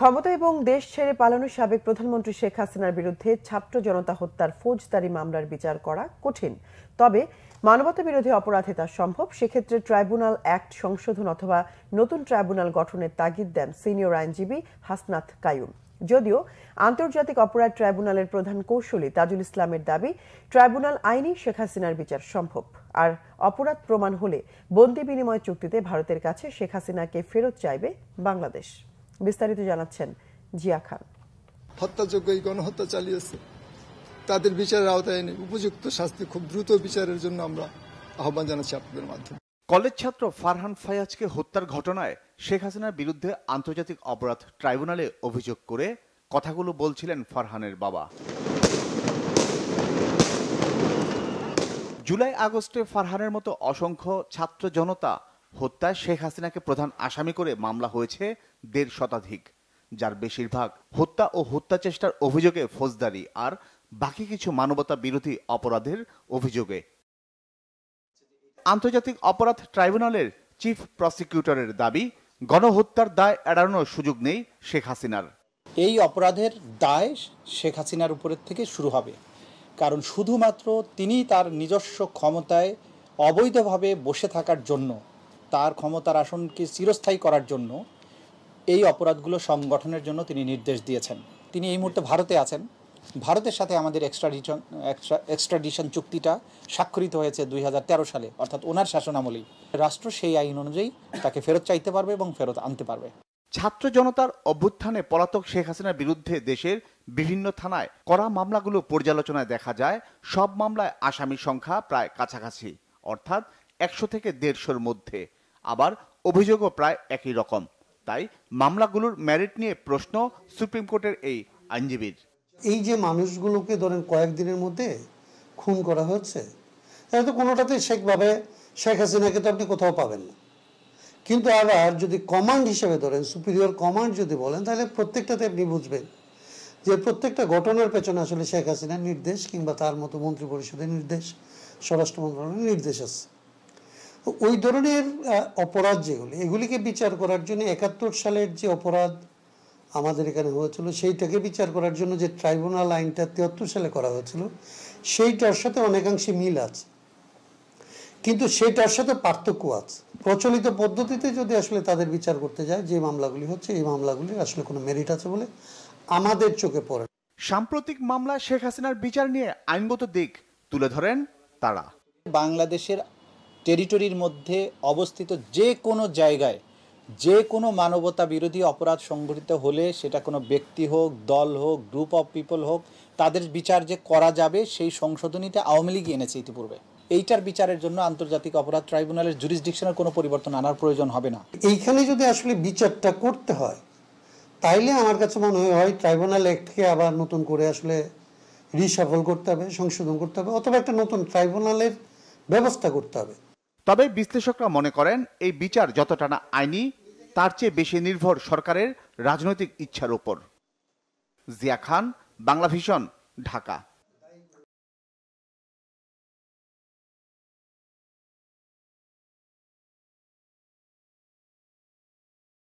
ক্ষমতা এবং দেশ ছেড়ে পালানো সাবেক প্রধানমন্ত্রী শেখ হাসিনার বিরুদ্ধে ছাত্র জনতা হত্যার ফৌজদারি মামলার বিচার করা কঠিন, তবে মানবতাবিরোধী অপরাধে তা সম্ভব। সেক্ষেত্রে ট্রাইব্যুনাল অ্যাক্ট সংশোধন অথবা নতুন ট্রাইব্যুনাল গঠনের তাগিদ দেন সিনিয়র আইনজীবী হাসনাত কাইয়ুম। যদিও আন্তর্জাতিক অপরাধ ট্রাইব্যুনালের প্রধান কৌঁসুলি তাজুল ইসলামের দাবি, ট্রাইব্যুনাল আইনেই শেখ হাসিনার বিচার সম্ভব। আর অপরাধ প্রমাণ হলে বন্দি বিনিময় চুক্তিতে ভারতের কাছে শেখ হাসিনাকে ফেরত চাইবে বাংলাদেশ। বিস্তারিত জানাচ্ছেন জিয়া খান। হত্যাযোগ্য এই গণহত্যা চালিয়েছে, তাদের বিচারের আওতায় এনে উপযুক্ত শাস্তি খুব দ্রুত বিচারের জন্য আমরা আহ্বান জানাচ্ছি আপনাদের মাধ্যমে। কলেজ ছাত্র ফারহান ফায়াজকে হত্যার ঘটনায় শেখ হাসিনার বিরুদ্ধে আন্তর্জাতিক অপরাধ ট্রাইব্যুনালে অভিযোগ করে কথাগুলো বলছিলেন ফারহানের বাবা। জুলাই আগস্টে ফারহানের মতো অসংখ্য ছাত্র জনতা হত্যায় শেখ হাসিনাকে প্রধান আসামি করে মামলা হয়েছে ১৫০ শতাধিক, যার বেশিরভাগ হত্যা ও হত্যা চেষ্টার অভিযোগে ফৌজদারি আর বাকি কিছু মানবতা বিরোধী অপরাধের অভিযোগে। আন্তর্জাতিক অপরাধ ট্রাইব্যুনালের চিফ প্রসিকিউটরের দাবি, গণহত্যার দায় এড়ানোর সুযোগ নেই শেখ হাসিনার। এই অপরাধের দায় শেখ হাসিনার উপরের থেকে শুরু হবে, কারণ শুধুমাত্র তিনি তার নিজস্ব ক্ষমতায় অবৈধভাবে বসে থাকার জন্য, তার ক্ষমতার আসনকে চিরস্থায়ী করার জন্য এই অপরাধগুলো সংগঠনের জন্য তিনি নির্দেশ দিয়েছেন। তিনি এই মুহূর্তে ভারতে আছেন। ভারতের সাথে আমাদের এক্সট্রাডিশন চুক্তিটা স্বাক্ষরিত হয়েছে ২০১৩ সালে, অর্থাৎ ওনার শাসনামলেই। রাষ্ট্র সেই আইন অনুযায়ী তাকে ফেরত চাইতে পারবে এবং ফেরত আনতে পারবে। ছাত্র জনতার অভ্যুত্থানে পলাতক শেখ হাসিনার বিরুদ্ধে দেশের বিভিন্ন থানায় করা মামলাগুলো পর্যালোচনায় দেখা যায়, সব মামলায় আসামির সংখ্যা প্রায় কাছাকাছি, অর্থাৎ ১০০ থেকে ১৫০-র মধ্যে। আবার অভিযোগও প্রায় একই রকম। তাই মামলাগুলোর মেরিট নিয়ে প্রশ্ন সুপ্রিম কোর্টের এই আইনজীবীর। এই যে মানুষগুলোকে ধরেন কয়েকদিনের মধ্যে খুন করা হচ্ছে, এটা তো কোনোটাতে শেখ হাসিনাকে তো আপনি কোথাও পাবেন না। কিন্তু আবার যদি কমান্ড হিসেবে ধরেন, সুপিরিয়র কমান্ড যদি বলেন, তাহলে প্রত্যেকটাতে আপনি বুঝবেন যে প্রত্যেকটা ঘটনার পেছনে আসলে শেখ হাসিনার নির্দেশ কিংবা তার মতো মন্ত্রী পরিষদের নির্দেশ, স্বরাষ্ট্র মন্ত্রণালয়ের নির্দেশ আছে। ওই ধরনের অপরাধ যেগুলি, এগুলিকে বিচার করার জন্য ৭১ সালের যে অপরাধ আমাদের এখানে হয়েছিল, সেইটাকে বিচার করার জন্য যে ট্রাইব্যুনাল আইনটা ৭৩ সালে করা হয়েছিল, সেইটার সাথে অনেকাংশে মিল আছে, কিন্তু সেটার সাথে পার্থক্য আছে। প্রচলিত পদ্ধতিতে যদি আসলে তাদের বিচার করতে যায়, যে মামলাগুলি হচ্ছে, এই মামলাগুলির আসলে কোনো মেরিট আছে বলে আমাদের চোখে পড়ে। সাম্প্রতিক মামলায় শেখ হাসিনার বিচার নিয়ে আইনগত দিক তুলে ধরেন তারা। বাংলাদেশের টেরিটরির মধ্যে অবস্থিত যে কোনো জায়গায় যে কোনো মানবতা বিরোধী অপরাধ সংঘটিত হলে, সেটা কোনো ব্যক্তি হোক, দল হোক, গ্রুপ অফ পিপল হোক, তাদের বিচার যে করা যাবে সেই সংশোধনীটা আওয়ামী লীগ এনেছে ইতিপূর্বে। এইটার বিচারের জন্য আন্তর্জাতিক অপরাধ ট্রাইব্যুনালের জুরিসডিকশনের কোনো পরিবর্তন আনার প্রয়োজন হবে না। এইখানে যদি আসলে বিচারটা করতে হয়, তাইলে আমার কাছে মনে হয় ট্রাইব্যুনাল অ্যাক্টকে আবার নতুন করে আসলে রিশাফল করতে হবে, সংশোধন করতে হবে, অথবা একটা নতুন ট্রাইব্যুনালের ব্যবস্থা করতে হবে। তবে বিশ্লেষকরা মনে করেন, এই বিচার যতটা না আইনি, তার চেয়ে বেশি নির্ভর সরকারের রাজনৈতিক ইচ্ছার উপর। জিয়া খান, বাংলা ভিশন, ঢাকা।